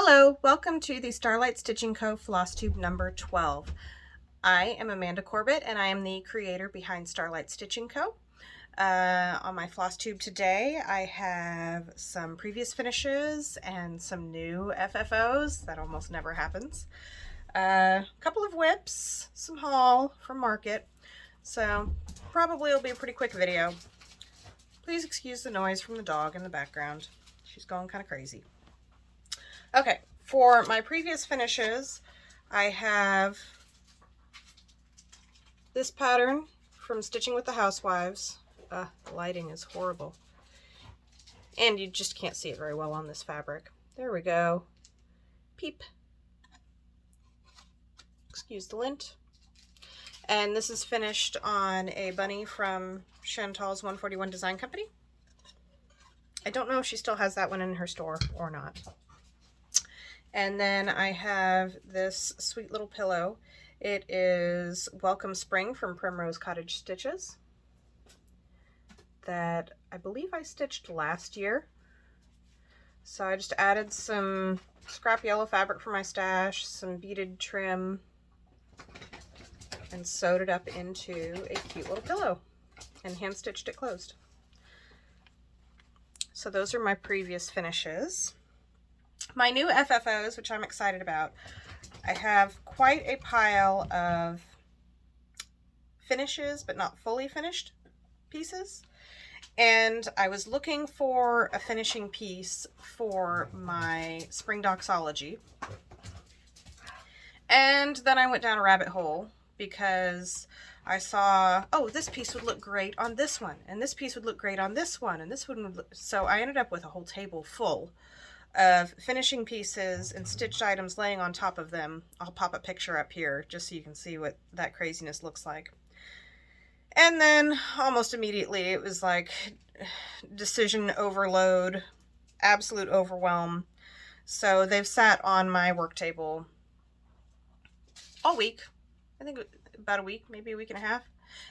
Hello, welcome to the Starlight Stitching Co. Flosstube number 12. I am Amanda Corbett and I am the creator behind Starlight Stitching Co. On my Flosstube today I have some previous finishes and some new FFOs. That almost never happens. A couple of whips, some haul from market. So probably it'll be a pretty quick video. Please excuse the noise from the dog in the background. She's going kind of crazy. Okay, for my previous finishes, I have this pattern from Stitching with the Housewives. The lighting is horrible. And you just can't see it very well on this fabric. There we go. Peep. Excuse the lint. And this is finished on a bunny from Chantal's 141 Design Company. I don't know if she still has that one in her store or not. And then I have this sweet little pillow. It is Welcome Spring from Primrose Cottage Stitches that I believe I stitched last year. So I just added some scrap yellow fabric from my stash, some beaded trim, and sewed it up into a cute little pillow and hand stitched it closed. So those are my previous finishes. My new FFOs, which I'm excited about, I have quite a pile of finishes, but not fully finished pieces. And I was looking for a finishing piece for my Spring Doxology. And then I went down a rabbit hole because I saw, oh, this piece would look great on this one, and this piece would look great on this one, and this one would look... So I ended up with a whole table full of finishing pieces and stitched items laying on top of them. I'll pop a picture up here just so you can see what that craziness looks like. And then almost immediately it was like decision overload, absolute overwhelm. So they've sat on my work table all week. I think about a week, maybe a week and a half.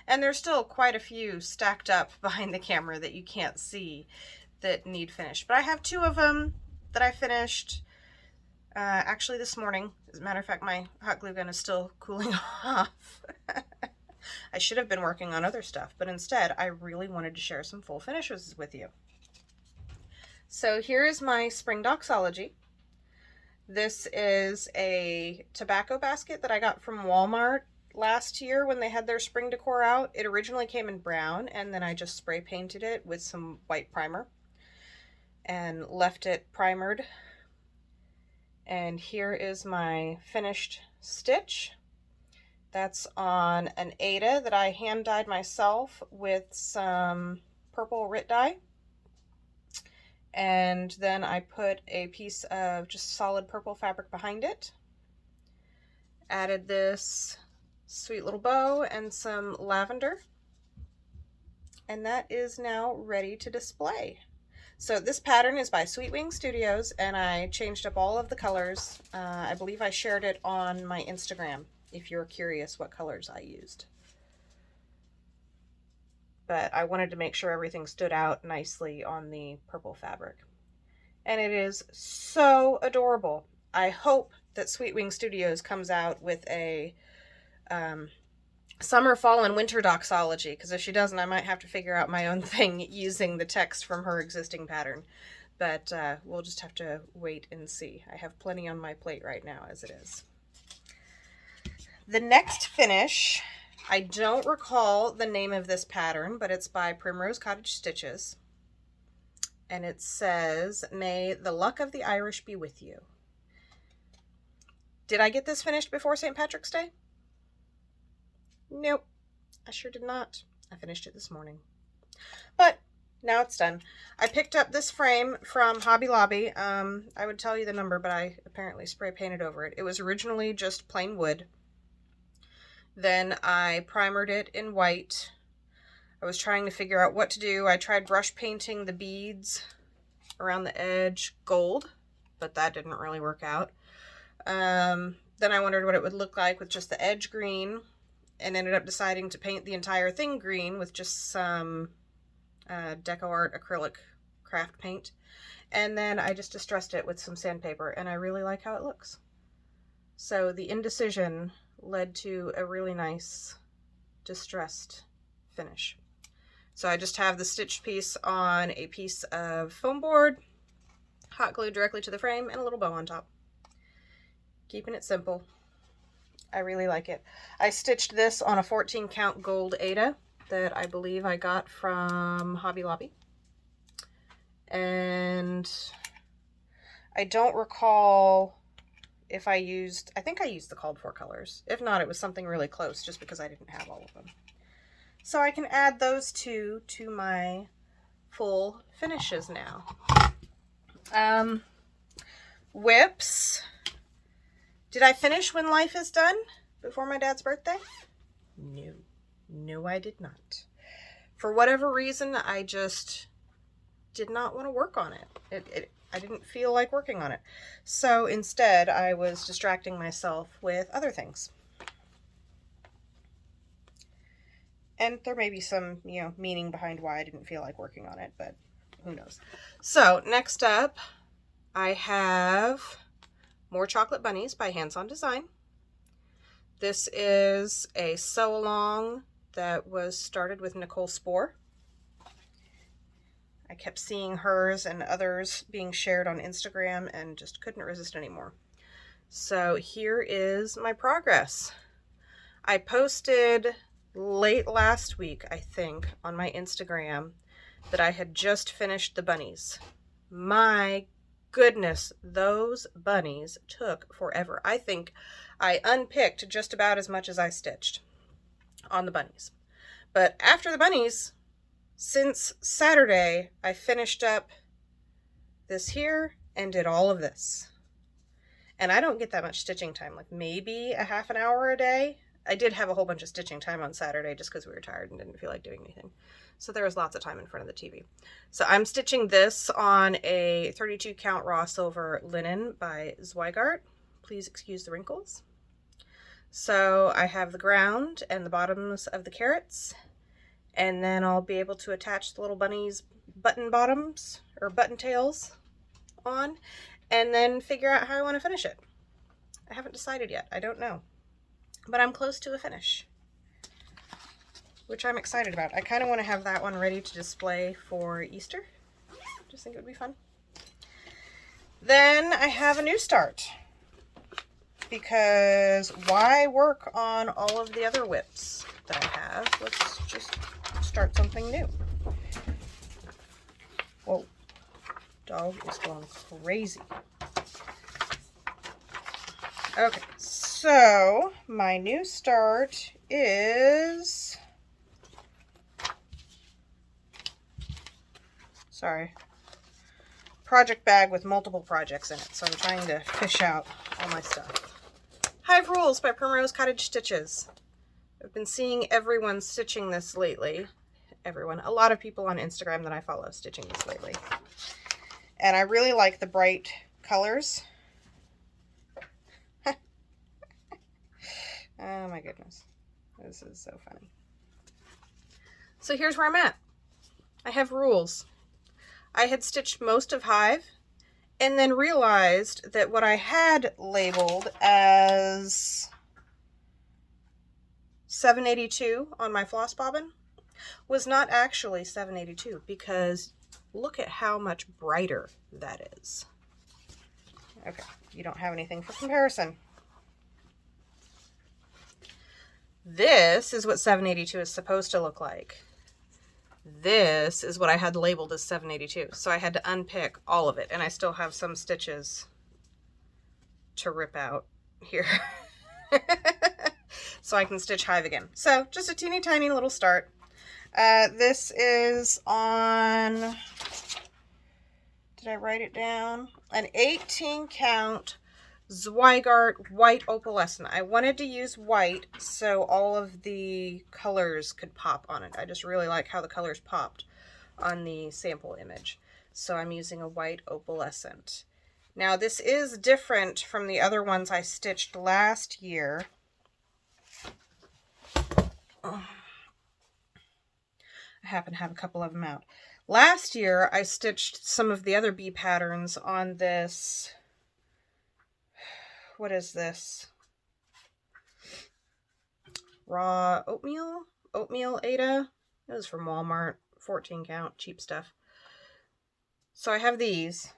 And there's still quite a few stacked up behind the camera that you can't see that need finished. But I have two of them that I finished actually this morning. As a matter of fact, my hot glue gun is still cooling off. I should have been working on other stuff, but instead I really wanted to share some full finishes with you. So here is my Spring Doxology. This is a tobacco basket that I got from Walmart last year when they had their spring decor out. It originally came in brown, and then I just spray painted it with some white primer and left it primered. And here is my finished stitch. That's on an Aida that I hand dyed myself with some purple Rit dye. And then I put a piece of just solid purple fabric behind it. Added this sweet little bow and some lavender. And that is now ready to display. So this pattern is by Sweet Wing Studios, and I changed up all of the colors. I believe I shared it on my Instagram if you're curious what colors I used. But I wanted to make sure everything stood out nicely on the purple fabric. And it is so adorable. I hope that Sweet Wing Studios comes out with a summer, fall, and winter doxology, because if she doesn't, I might have to figure out my own thing using the text from her existing pattern. But we'll just have to wait and see. I have plenty on my plate right now as it is. The next finish, I don't recall the name of this pattern, but it's by Primrose Cottage Stitches. And it says, "May the luck of the Irish be with you." Did I get this finished before St. Patrick's Day? Nope, I sure did not. I finished it this morning. But now it's done. I picked up this frame from Hobby Lobby. I would tell you the number, but I apparently spray painted over it. It was originally just plain wood. Then I primered it in white. I was trying to figure out what to do. I tried brush painting the beads around the edge gold, but that didn't really work out. Then I wondered what it would look like with just the edge green, and ended up deciding to paint the entire thing green with just some Deco Art acrylic craft paint. And then I just distressed it with some sandpaper, and I really like how it looks. So the indecision led to a really nice distressed finish. So I just have the stitched piece on a piece of foam board, hot glued directly to the frame, and a little bow on top. Keeping it simple. I really like it. I stitched this on a 14 count gold Aida that I believe I got from Hobby Lobby. And I don't recall if I think I used the called for colors. If not, it was something really close just because I didn't have all of them. So I can add those two to my full finishes now. Whips. Did I finish When Life is Done before my dad's birthday? No. No, I did not. For whatever reason, I just did not want to work on it. I didn't feel like working on it. So instead, I was distracting myself with other things. And there may be some, meaning behind why I didn't feel like working on it, but who knows. So next up, I have more Chocolate Bunnies by Hands On Design. This is a sew along that was started with Nicole Spohr. I kept seeing hers and others being shared on Instagram and just couldn't resist anymore. So here is my progress. I posted late last week, I think, on my Instagram that I had just finished the bunnies. My goodness, those bunnies took forever. I think I unpicked just about as much as I stitched on the bunnies. But after the bunnies, since Saturday, I finished up this here and did all of this. And I don't get that much stitching time, like maybe a half an hour a day. I did have a whole bunch of stitching time on Saturday just because we were tired and didn't feel like doing anything. So there was lots of time in front of the TV. So I'm stitching this on a 32 count raw silver linen by Zweigart. Please excuse the wrinkles. So I have the ground and the bottoms of the carrots, and then I'll be able to attach the little bunnies' button bottoms or button tails on, and then figure out how I want to finish it. I haven't decided yet. I don't know. But I'm close to a finish, which I'm excited about. I kind of want to have that one ready to display for Easter. Just think it would be fun. Then I have a new start, because why work on all of the other whips that I have? Let's just start something new. Whoa, dog is going crazy. Okay, so my new start is, project bag with multiple projects in it, so I'm trying to fish out all my stuff. Hive Rules by Primrose Cottage Stitches. I've been seeing everyone stitching this lately. A lot of people on Instagram that I follow stitching this lately. And I really like the bright colors. Oh my goodness. This is so funny. So here's where I'm at. I have rules. I had stitched most of Hive and then realized that what I had labeled as 782 on my floss bobbin was not actually 782, because look at how much brighter that is. Okay, you don't have anything for comparison. This is what 782 is supposed to look like. This is what I had labeled as 782. So I had to unpick all of it, and I still have some stitches to rip out here. So I can stitch Hive again. So just a teeny tiny little start. This is on, did I write it down? An 18 count Zweigart white opalescent. I wanted to use white so all of the colors could pop on it. I just really like how the colors popped on the sample image. So I'm using a white opalescent. Now this is different from the other ones I stitched last year. I happen to have a couple of them out. Last year, I stitched some of the other bee patterns on this. What is this? Raw oatmeal? Oatmeal Ada? It was from Walmart. 14 count. Cheap stuff. So I have these.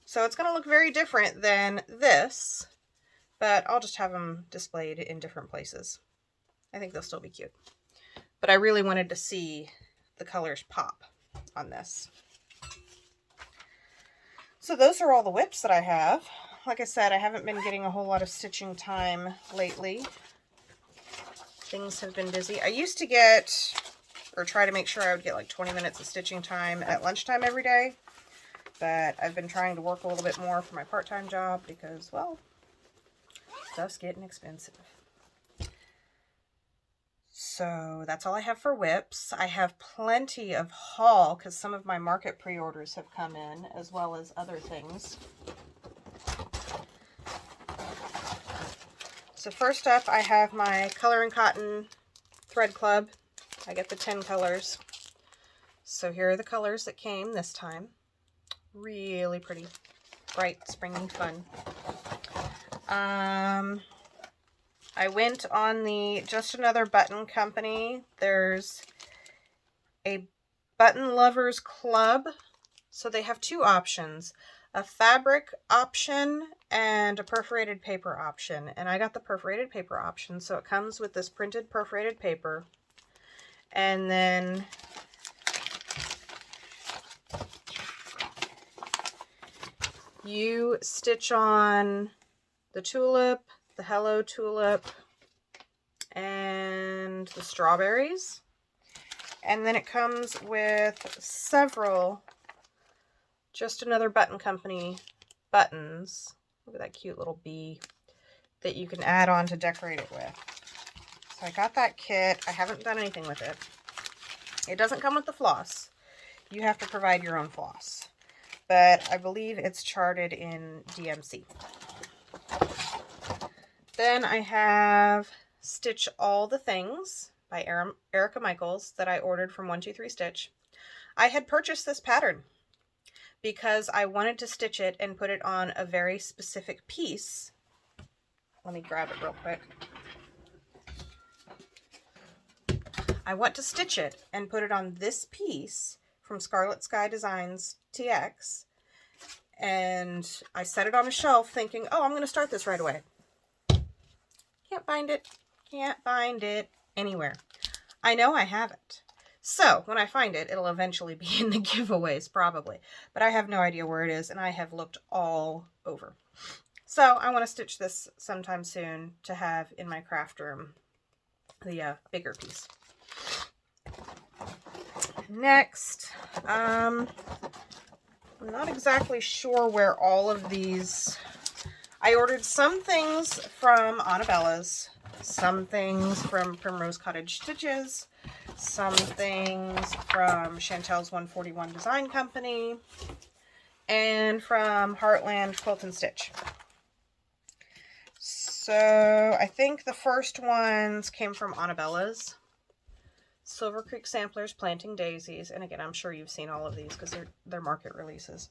So it's going to look very different than this. But I'll just have them displayed in different places. I think they'll still be cute. But I really wanted to see the colors pop on this. So those are all the whips that I have. Like I said, I haven't been getting a whole lot of stitching time lately. Things have been busy. I used to get, or try to make sure I would get like 20 minutes of stitching time at lunchtime every day. But I've been trying to work a little bit more for my part-time job because, well, stuff's getting expensive. So that's all I have for whips. I have plenty of haul because some of my market pre-orders have come in, as well as other things. So first up, I have my Color and Cotton Thread Club. I get the 10 colors. So here are the colors that came this time. Really pretty, bright, springy fun. I went on the Just Another Button Company. There's a Button Lovers Club. So they have two options, a fabric option and a perforated paper option. And I got the perforated paper option. So it comes with this printed perforated paper. And then you stitch on the tulip, the Hello Tulip, and the strawberries. And then it comes with several Just Another Button Company buttons. Look at that cute little bee that you can add on to decorate it with. So I got that kit. I haven't done anything with it. It doesn't come with the floss. You have to provide your own floss. But I believe it's charted in DMC. Then I have Stitch All the Things by Erica Michaels that I ordered from 123 Stitch. I had purchased this pattern because I wanted to stitch it and put it on a very specific piece. Let me grab it real quick. I want to stitch it and put it on this piece from Scarlet Sky Designs TX. And I set it on a shelf thinking, oh, I'm going to start this right away. Can't find it. Can't find it anywhere. I know I have it. So when I find it, it'll eventually be in the giveaways probably. But I have no idea where it is and I have looked all over. So I want to stitch this sometime soon to have in my craft room, the bigger piece. Next, I'm not exactly sure where all of these... I ordered some things from Annabella's, some things from Primrose Cottage Stitches, some things from Chantel's 141 Design Company, and from Heartland Quilt and Stitch. So I think the first ones came from Annabella's. Silver Creek Samplers, Planting Daisies, and again, I'm sure you've seen all of these because they're market releases.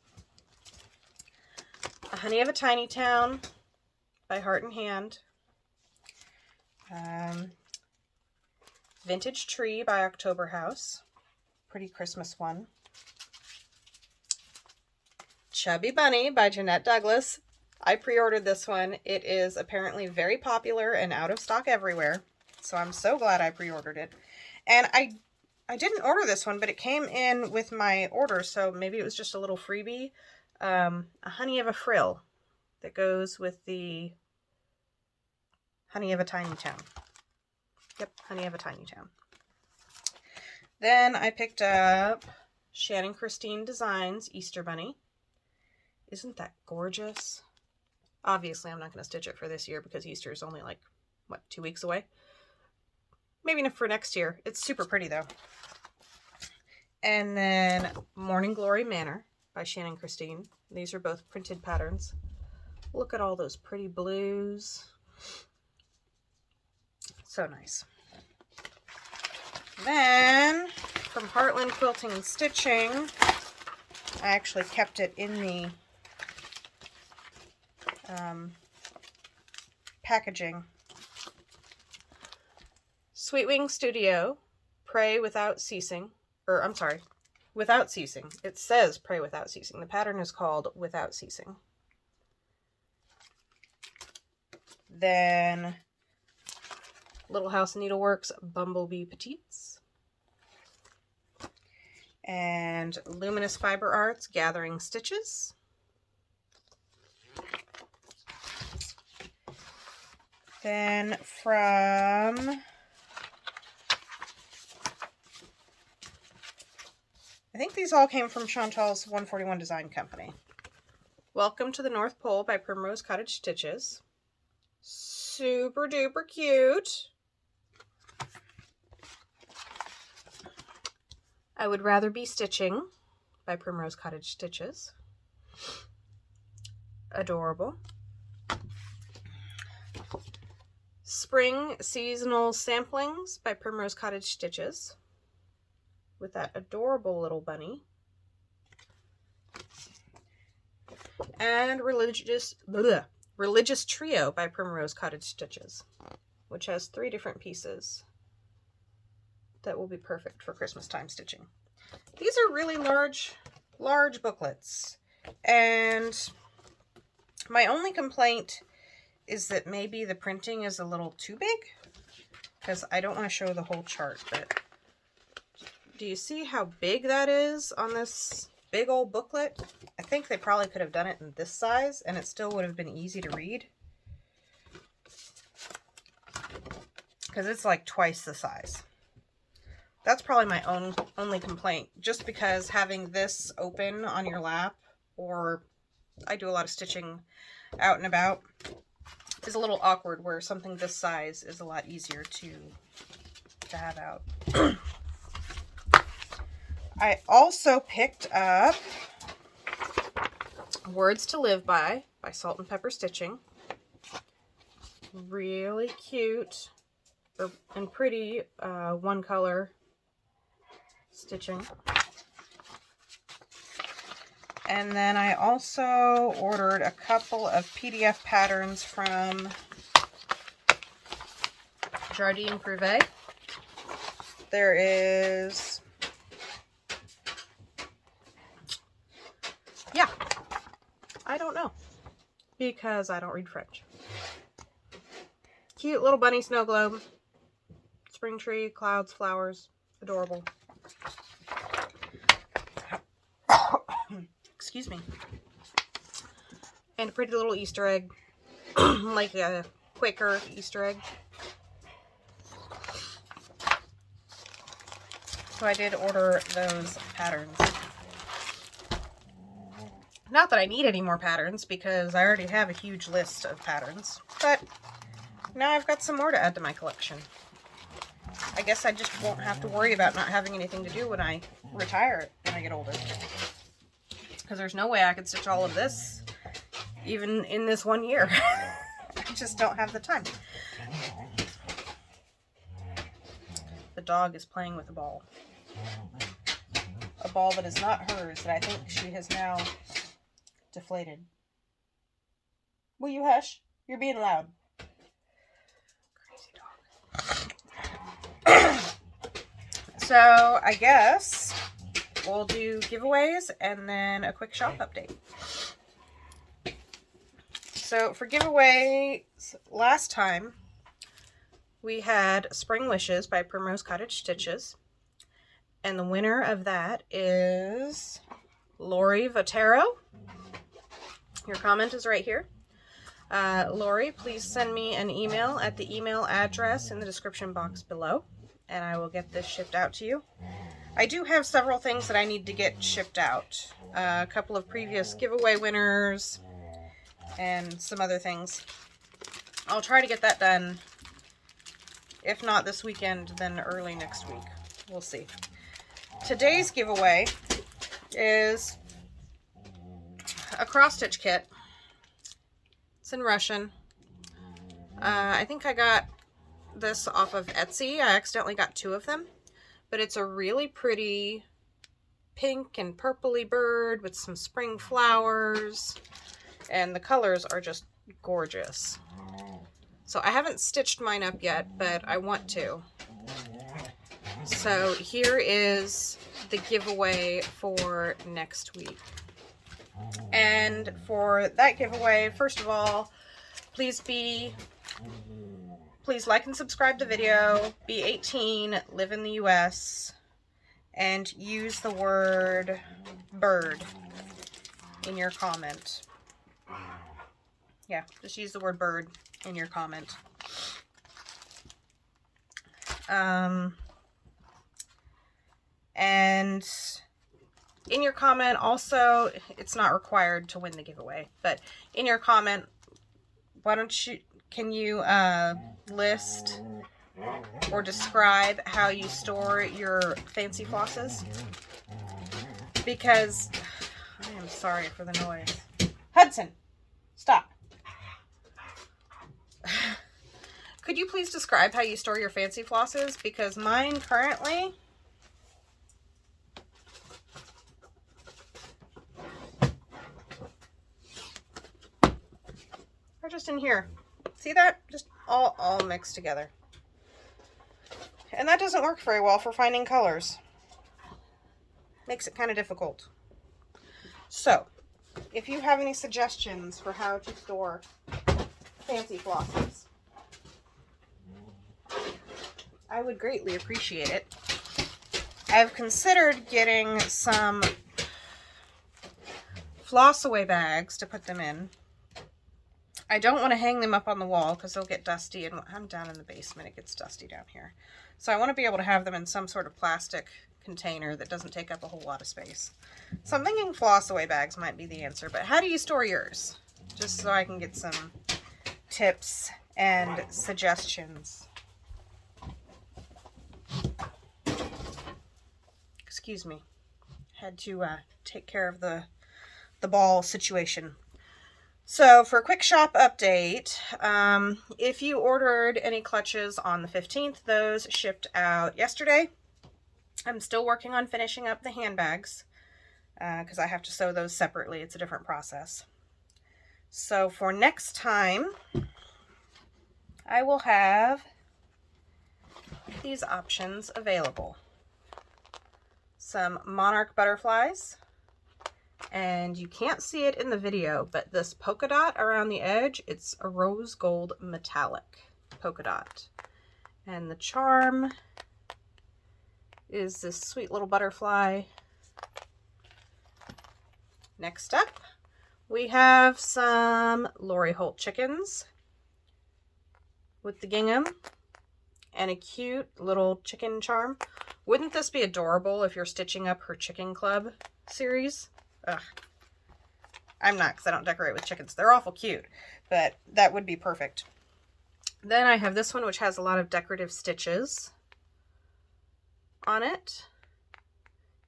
A Honey of a Tiny Town by Heart and Hand. Vintage Tree by October House. Pretty Christmas one. Chubby Bunny by Jeanette Douglas. I pre-ordered this one. It is apparently very popular and out of stock everywhere. So I'm so glad I pre-ordered it. And I didn't order this one, but it came in with my order. So maybe it was just a little freebie. A Honey of a Frill that goes with the Honey of a Tiny Town. Yep, Honey of a Tiny Town. Then I picked up Shannon Christine Designs Easter Bunny. Isn't that gorgeous? Obviously, I'm not going to stitch it for this year because Easter is only like, what, 2 weeks away? Maybe for next year. It's super pretty though. And then Morning Glory Manor by Shannon Christine. These are both printed patterns. Look at all those pretty blues. So nice. Then from Heartland Quilting Stitching, I actually kept it in the packaging. Sweet Wing Studio, Pray Without Ceasing. Or, I'm sorry, Without Ceasing. It says Pray Without Ceasing. The pattern is called Without Ceasing. Then Little House Needleworks Bumblebee Petites. And Luminous Fiber Arts Gathering Stitches. Then from, I think these all came from Chantal's 141 Design Company. Welcome to the North Pole by Primrose Cottage Stitches. Super duper cute. I Would Rather Be Stitching by Primrose Cottage Stitches. Adorable. Spring Seasonal Samplings by Primrose Cottage Stitches with that adorable little bunny. And Religious Trio by Primrose Cottage Stitches, which has 3 different pieces that will be perfect for Christmas time stitching. These are really large booklets, and my only complaint is that maybe the printing is a little too big, because I don't want to show the whole chart, but do you see how big that is on this big old booklet? I think they probably could have done it in this size and it still would have been easy to read, because it's like twice the size. That's probably my only complaint, just because having this open on your lap, or I do a lot of stitching out and about, is a little awkward, where something this size is a lot easier to have out. I also picked up Words to Live by Salt and Pepper Stitching. Really cute and pretty one color stitching. And then I also ordered a couple of PDF patterns from Jardine Privé. There is, yeah, I don't know, because I don't read French. Cute little bunny snow globe, spring tree, clouds, flowers, adorable. Excuse me. And a pretty little Easter egg, like a Quaker Easter egg. So I did order those patterns. Not that I need any more patterns, because I already have a huge list of patterns, but now I've got some more to add to my collection. I guess I just won't have to worry about not having anything to do when I retire, when I get older. Because there's no way I could stitch all of this, even in this 1 year. I just don't have the time. The dog is playing with a ball. A ball that is not hers, that I think she has now deflated. Will you hush? You're being loud. Crazy dog. So, I guess we'll do giveaways and then a quick shop update. So for giveaways, last time we had Spring Wishes by Primrose Cottage Stitches. And the winner of that is Lori Votero. Your comment is right here. Lori, please send me an email at the email address in the description box below, and I will get this shipped out to you. I do have several things that I need to get shipped out. A couple of previous giveaway winners and some other things. I'll try to get that done. If not this weekend, then early next week. We'll see. Today's giveaway is a cross-stitch kit. It's in Russian. I think I got this off of Etsy. I accidentally got 2 of them. but it's a really pretty pink and purpley bird with some spring flowers, and the colors are just gorgeous. So I haven't stitched mine up yet, but I want to. So here is the giveaway for next week. And for that giveaway, first of all, please like and subscribe to the video, be 18, live in the US, and use the word bird in your comment. Yeah, just use the word bird in your comment. And in your comment also, it's not required to win the giveaway, but in your comment, can you list or describe how you store your fancy flosses? Because I am sorry for the noise. Hudson, stop. Could you please describe how you store your fancy flosses? Because mine currently are just in here. See that? Just all mixed together. And that doesn't work very well for finding colors. Makes it kind of difficult. So, if you have any suggestions for how to store fancy flosses, I would greatly appreciate it. I've considered getting some floss away bags to put them in. I don't want to hang them up on the wall because they'll get dusty, and I'm down in the basement, it gets dusty down here. So I want to be able to have them in some sort of plastic container that doesn't take up a whole lot of space. So I'm thinking floss away bags might be the answer, but how do you store yours? Just so I can get some tips and suggestions. Excuse me. Had to take care of the ball situation. So for a quick shop update, if you ordered any clutches on the 15th, those shipped out yesterday. I'm still working on finishing up the handbags because I have to sew those separately. It's a different process. So for next time, I will have these options available. Some monarch butterflies. And you can't see it in the video, but this polka dot around the edge, it's a rose gold metallic polka dot. And the charm is this sweet little butterfly. Next up, we have some Lori Holt chickens with the gingham and a cute little chicken charm. Wouldn't this be adorable if you're stitching up her Chicken Club series? Ugh. I'm not, because I don't decorate with chickens. They're awful cute, but that would be perfect. Then I have this one, which has a lot of decorative stitches on it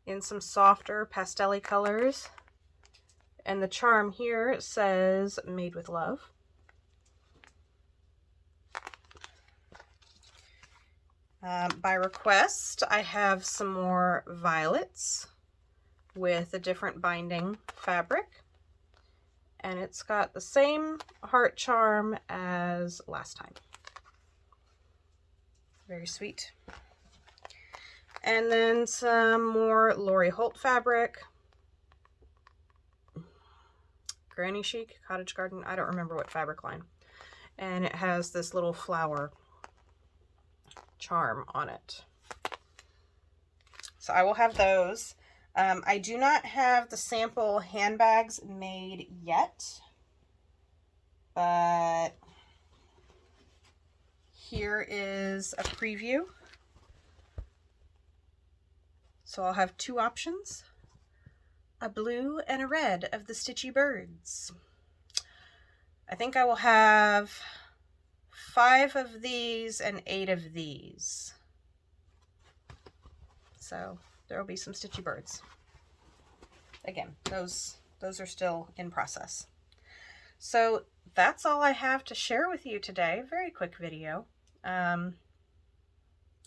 in some softer pastel-y colors. And the charm here says made with love. By request, I have some more violets with a different binding fabric, and it's got the same heart charm as last time. Very sweet. And then some more Lori Holt fabric, Granny Chic, Cottage Garden, I don't remember what fabric line, and it has this little flower charm on it. So I will have those. I do not have the sample handbags made yet, but here is a preview. So I'll have two options, a blue and a red of the Stitchy Birds. I think I will have 5 of these and 8 of these. So there will be some Stitchy Birds. Again, those are still in process. So that's all I have to share with you today. Very quick video.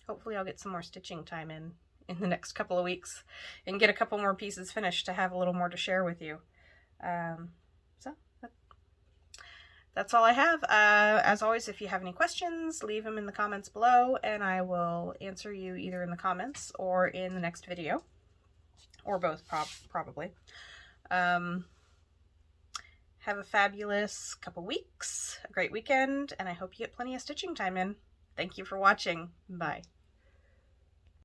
Hopefully I'll get some more stitching time in in the next couple of weeks and get a couple more pieces finished to have a little more to share with you. So that's all I have. As always, if you have any questions, leave them in the comments below, and I will answer you either in the comments or in the next video, or both probably. Have a fabulous couple weeks, a great weekend, and I hope you get plenty of stitching time in. Thank you for watching. Bye.